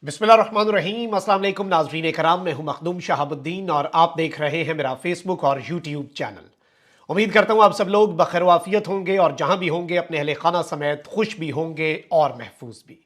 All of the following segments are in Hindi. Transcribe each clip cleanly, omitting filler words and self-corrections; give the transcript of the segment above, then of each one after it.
बिस्मिल्लाहिर्रहमानिर्रहीम। अस्सलाम वालेकुम नाज़रीन कराम, मैं हूं मखदूम शहाबुद्दीन और आप देख रहे हैं मेरा फेसबुक और यूट्यूब चैनल। उम्मीद करता हूं आप सब लोग बखैर वाफियत होंगे और जहां भी होंगे अपने अहले खाना समेत खुश भी होंगे और महफूज भी।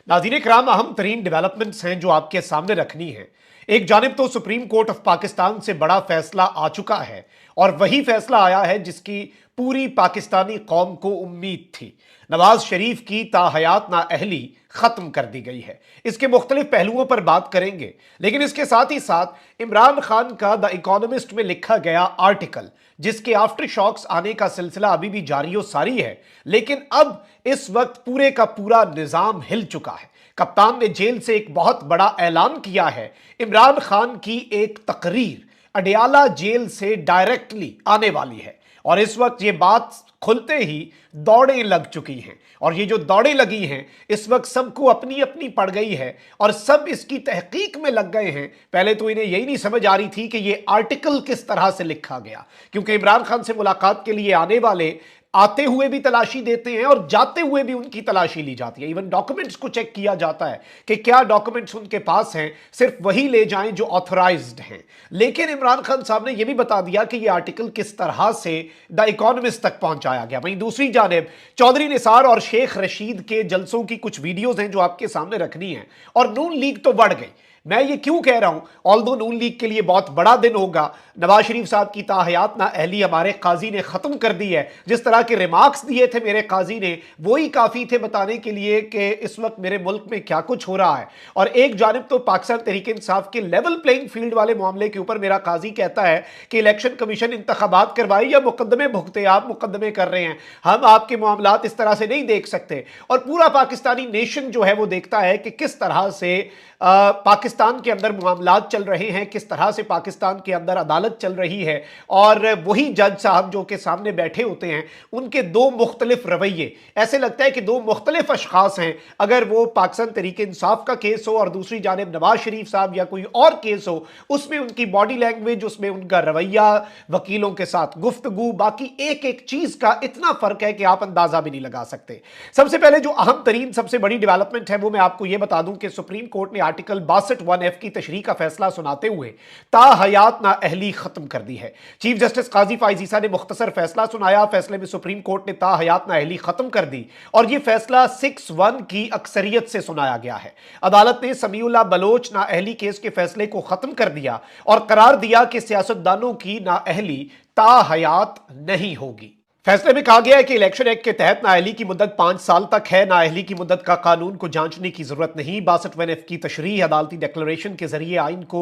नाज़रीन कराम, अहम तरीन डेवलपमेंट्स हैं जो आपके सामने रखनी है। एक जानिब तो सुप्रीम कोर्ट ऑफ पाकिस्तान से बड़ा फैसला आ चुका है और वही फैसला आया है जिसकी पूरी पाकिस्तानी कौम को उम्मीद थी। नवाज शरीफ की ताहयात नाअहली खत्म कर दी गई है। इसके मुख्तलिफ पहलुओं पर बात करेंगे, लेकिन इसके साथ ही साथ इमरान खान का द इकोनॉमिस्ट में लिखा गया आर्टिकल, जिसके आफ्टर शॉक्स आने का सिलसिला अभी भी जारी और सारी है, लेकिन अब इस वक्त पूरे का पूरा निजाम हिल चुका है। कप्तान ने जेल से एक बहुत बड़ा ऐलान किया है। इमरान खान की एक तकरीर अडियाला जेल से डायरेक्टली आने वाली है और इस वक्त ये बात खुलते ही दौड़ें लग चुकी हैं और ये जो दौड़ें लगी हैं इस वक्त सबको अपनी अपनी पड़ गई है और सब इसकी तहकीक में लग गए हैं। पहले तो इन्हें यही नहीं समझ आ रही थी कि ये आर्टिकल किस तरह से लिखा गया, क्योंकि इमरान खान से मुलाकात के लिए आने वाले आते हुए भी तलाशी देते हैं और जाते हुए भी उनकी तलाशी ली जाती है। इवन डॉक्यूमेंट्स को चेक किया जाता है कि क्या डॉक्यूमेंट्स उनके पास हैं, सिर्फ वही ले जाएं जो ऑथराइज्ड हैं। लेकिन इमरान खान साहब ने यह भी बता दिया कि यह आर्टिकल किस तरह से द इकोनॉमिस्ट तक पहुंचाया गया। वहीं दूसरी जानिब चौधरी निसार और शेख रशीद के जलसों की कुछ वीडियोज हैं जो आपके सामने रखनी है और नून लीग तो बढ़ गई। मैं ये क्यों कह रहा हूं, ऑल्दो नून लीग के लिए बहुत बड़ा दिन होगा। नवाज शरीफ साहब की ताहयात नाअहली हमारे काजी ने खत्म कर दी है। जिस तरह के रिमार्क्स दिए थे मेरे काजी ने, वही काफी थे बताने के लिए कि इस वक्त मेरे मुल्क में क्या कुछ हो रहा है। और एक जानिब तो पाकिस्तान तहरीक इंसाफ के लेवल प्लेइंग फील्ड वाले मामले के ऊपर मेरा काजी कहता है कि इलेक्शन कमीशन इंतखाबात करवाए या मुकदमे भुगते, आप मुकदमे कर रहे हैं, हम आपके मामलात इस तरह से नहीं देख सकते। और पूरा पाकिस्तानी नेशन जो है वो देखता है कि किस तरह से पाकिस्तान के अंदर मामलात चल रहे हैं, किस तरह से पाकिस्तान के अंदर अदालत चल रही है। और वही जज साहब जो के सामने बैठे होते हैं उनके दो मुख्तलिफ रवैये, ऐसे लगता है कि दो मुख्तलिफ अशखास हैं। अगर वो पाकिस्तान तहरीक इंसाफ का केस हो और दूसरी जानिब नवाज शरीफ साहब या कोई और केस हो, उसमें उनकी बॉडी लैंग्वेज, उसमें उनका रवैया, वकीलों के साथ गुफ्तगू, बाकी एक एक चीज का इतना फर्क है कि आप अंदाजा भी नहीं लगा सकते। सबसे पहले जो अहम तरीन सबसे बड़ी डेवलपमेंट है वो मैं आपको यह बता दूं कि सुप्रीम कोर्ट ने आर्टिकल 62(1)(f) की तशरीह का फैसला सुनाते हुए ताहयात नाअहली खत्म कर दी है। चीफ जस्टिस काजी फाइज ईसा ने मुख्तसर फैसला सुनाया। फैसले में सुप्रीम कोर्ट ने ताहयात नाअहली खत्म कर दी और यह फैसला 6-1 की अक्सरियत से सुनाया गया है। अदालत ने समीउल्लाह बलोच नाअहली केस के फैसले को खत्म कर दिया और करार दिया कि सियासतदानों की नाअहली ताहयात नहीं होगी। फैसले में कहा गया है कि इलेक्शन एक्ट के तहत नाअहली की मुद्दत 5 साल तक है। नाअहली की मुद्दत का कानून को जांचने की जरूरत नहीं। 62(1)(f) की तशरीह अदालती डिक्लेरेशन के जरिए आइन को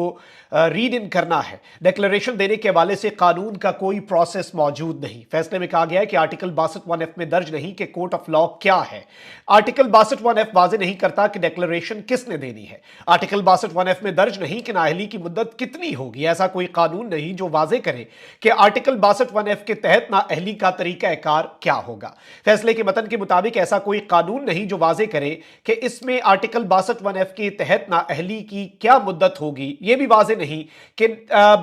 रीड इन करना है। डिक्लेरेशन देने के हवाले से कानून का कोई प्रोसेस मौजूद नहीं। फैसले में कहा गया है कि आर्टिकल 62(1)(f) में दर्ज नहीं कि कोर्ट ऑफ लॉ क्या है। आर्टिकल 62(1)(f) वाजे नहीं करता कि डिक्लेरेशन किसने देनी है। आर्टिकल 62(1)(f) में दर्ज नहीं कि नाअहली की मुद्दत कितनी होगी। ऐसा कोई कानून नहीं जो वाजे करे कि आर्टिकल 62(1)(f) के तहत नाअहली का तरीकाकार क्या होगा। फैसले के मतन के मुताबिक ऐसा कोई कानून नहीं जो वाजे करे कि इसमें आर्टिकल 62(1)(f) के तहत नाअहली की क्या मुद्दत होगी। यह भी वाजे नहीं कि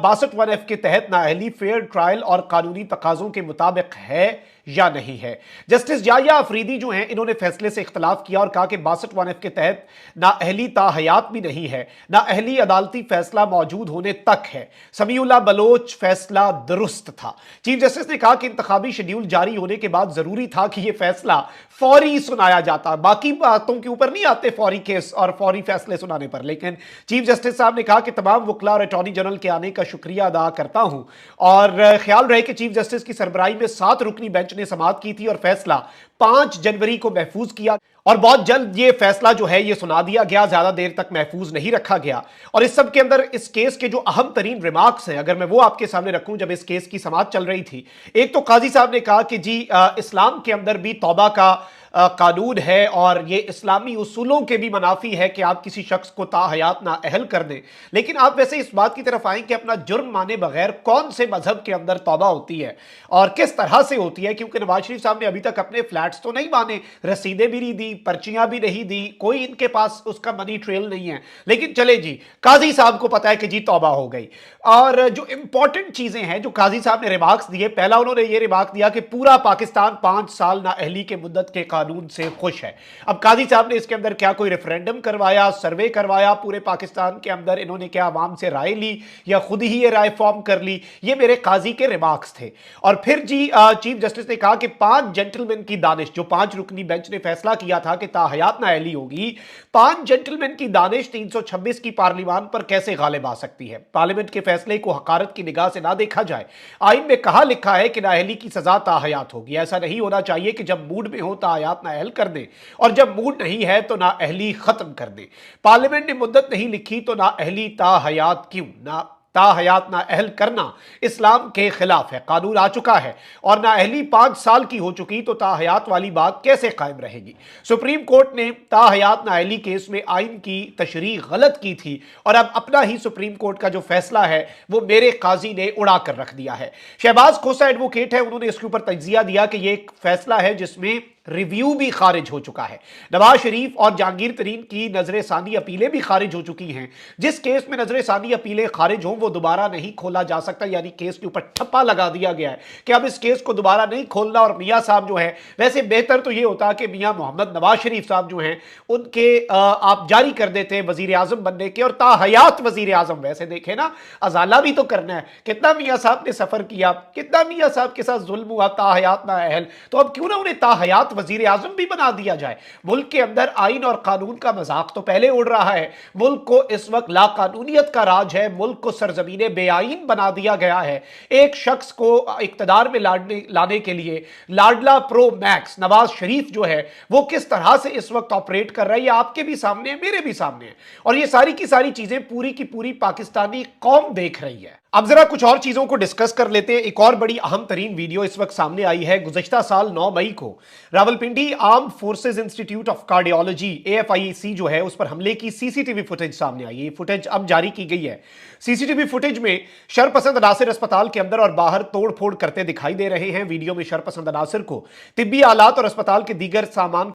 62(1)(f) के तहत नाअहली फेयर ट्रायल और कानूनी तकाजों के मुताबिक है या नहीं है। जस्टिस याया अफरीदी जो हैं इन्होंने फैसले से इख्तलाफ किया और कहा कि 62(1)(f) के तहत नाअहली ताहयात भी नहीं है, नाअहली अदालती फैसला मौजूद होने तक है। समीउल्लाह बलोच फैसला दुरुस्त था। चीफ जस्टिस ने कहा कि इंतखाबी शेड्यूल जारी होने के बाद जरूरी था कि यह फैसला फौरी सुनाया जाता। बाकी बातों के ऊपर नहीं आते फौरी केस और फौरी फैसले सुनाने पर, लेकिन चीफ जस्टिस साहब ने कहा कि तमाम वकला और अटॉर्नी जनरल के आने का शुक्रिया अदा करता हूं और ख्याल रहे कि चीफ जस्टिस की सरबराही में 7 रुकनी बेंच ने समाअत की थी और फैसला 5 जनवरी को महफूज किया और बहुत जल्द यह फैसला जो है यह सुना दिया गया, ज्यादा देर तक महफूज नहीं रखा गया। और इस सब के अंदर इस केस के जो अहम तरीन रिमार्क्स हैं, अगर मैं वो आपके सामने रखूं, जब इस केस की समाअत चल रही थी, एक तो काजी साहब ने कहा कि जी इस्लाम के अंदर भी तौबा का कानून है और ये इस्लामी उसूलों के भी मुनाफी है कि आप किसी शख्स को ताहयात नाअहल कर दें। लेकिन आप वैसे इस बात की तरफ आएं कि अपना जुर्म माने बगैर कौन से मजहब के अंदर तौबा होती है और किस तरह से होती है, क्योंकि नवाज शरीफ साहब ने अभी तक अपने फ्लैट्स तो नहीं माने, रसीदें भी नहीं दी, पर्चियां भी नहीं दी, कोई इनके पास उसका मनी ट्रेल नहीं है। लेकिन चले जी, काजी साहब को पता है कि जी तौबा हो गई। और जो इंपॉर्टेंट चीजें हैं जो काजी साहब ने रिमार्क्स दिए, पहला उन्होंने ये रिमार्क दिया कि पूरा पाकिस्तान 5 साल नाअहली के मुद्दत के कानून से खुश है। अब काजी साहब ने इसके अंदर क्या कोई रेफरेंडम करवाया, सर्वे करवाया पूरे पाकिस्तान के अंदर, इन्होंने क्या आवाम से राय ली या खुद ही ये राय फॉर्म कर ली, ये मेरे काजी के रिमार्क्स थे। और फिर जी चीफ जस्टिस ने कहा कि 5 जेंटलमैन की दानिश, जो 5 रुकनी बेंच ने फैसला किया था कि ताहयात नाअहली होगी, 5 जेंटलमैन की दानिश 326 की पार्लियामान पर कैसे गालिब आ सकती है। पार्लियामेंट के फैसले को हकारत की निगाह से ना देखा जाए। आइन में कहा लिखा है कि नाअहली की सजा ताहयात होगी। ऐसा नहीं होना चाहिए कि जब मूड में हो ताहयात नाअहल कर दे और जब मूड नहीं है तो नाअहली खत्म कर दे। पार्लियामेंट ने मुद्दत नहीं लिखी तो नाअहली ताहयात क्यों? ना ताहयात नाअहल करना इस्लाम के खिलाफ है, कानून आ चुका है और नाअहली 5 साल की हो चुकी तो ताहयात वाली बात कैसे कायम रहेगी। सुप्रीम कोर्ट ने ताहयात नाअहली केस में आइन की तशरीह गलत की थी और अब अपना ही सुप्रीम कोर्ट का जो फैसला है वो मेरे काजी ने उड़ा कर रख दिया है। शहबाज खोसा एडवोकेट है, उन्होंने इसके ऊपर तज्जिया दिया कि यह एक फैसला है जिसमें रिव्यू भी खारिज हो चुका है। नवाज शरीफ और जहांगीर तरीन की नजर सानी अपीलें भी खारिज हो चुकी हैं। जिस केस में नजर सानी अपीलें खारिज हों वो दोबारा नहीं खोला जा सकता, यानी केस के ऊपर ठप्पा लगा दिया गया है कि अब इस केस को दोबारा नहीं खोलना। और मियां साहब जो है, वैसे बेहतर तो ये होता कि मियां मोहम्मद नवाज शरीफ साहब जो हैं उनके आप जारी कर देते वजीर आजम बनने के और ताहयात वजीर आजम। वैसे देखें ना, अजाला भी तो करना है। कितना मियां साहब ने सफर किया, कितना मियां साहब के साथ जुल्म हुआ, ताहयात नाअहल, तो अब क्यों ना उन्हें ताहयात वजीर आजम भी बना दिया जाए। मुल्क के अंदर आइन और कानून का मजाक तो पहले उड़ रहा है। मुल्क को इस वक्त लाकानूनियत का राज है, मुल्क को सरजमीने बेआइन बना दिया गया है। एक शख्स को इक्तदार में लाने के लिए लाडला प्रो मैक्स नवाज शरीफ जो है वो किस तरह से इस वक्त ऑपरेट कर रहा है, ये आपके भी सामने है, मेरे भी सामने है। और ये सारी की सारी चीजें पूरी की पूरी पाकिस्तानी कौम देख रही है। अब जरा कुछ और चीजों को डिस्कस कर लेते हैं। एक और बड़ी अहम तरीन वीडियो इस वक्त सामने आई है। गुज़श्ता साल 9 मई को Rawalpindi armed forces institute of cardiology AFIC जो है उस पर हमले की सीसीटीवी फुटेज सामने आई है। ये फुटेज अब जारी की गई है। सीसीटीवी फुटेज में शरपसंद अनासिर अस्पताल के अंदर और बाहर तोड़ फोड़ करते दिखाई दे रहे हैं। वीडियो में शरपसंद अनासिर को तिब्बी आलात और अस्पताल के दीगर सामान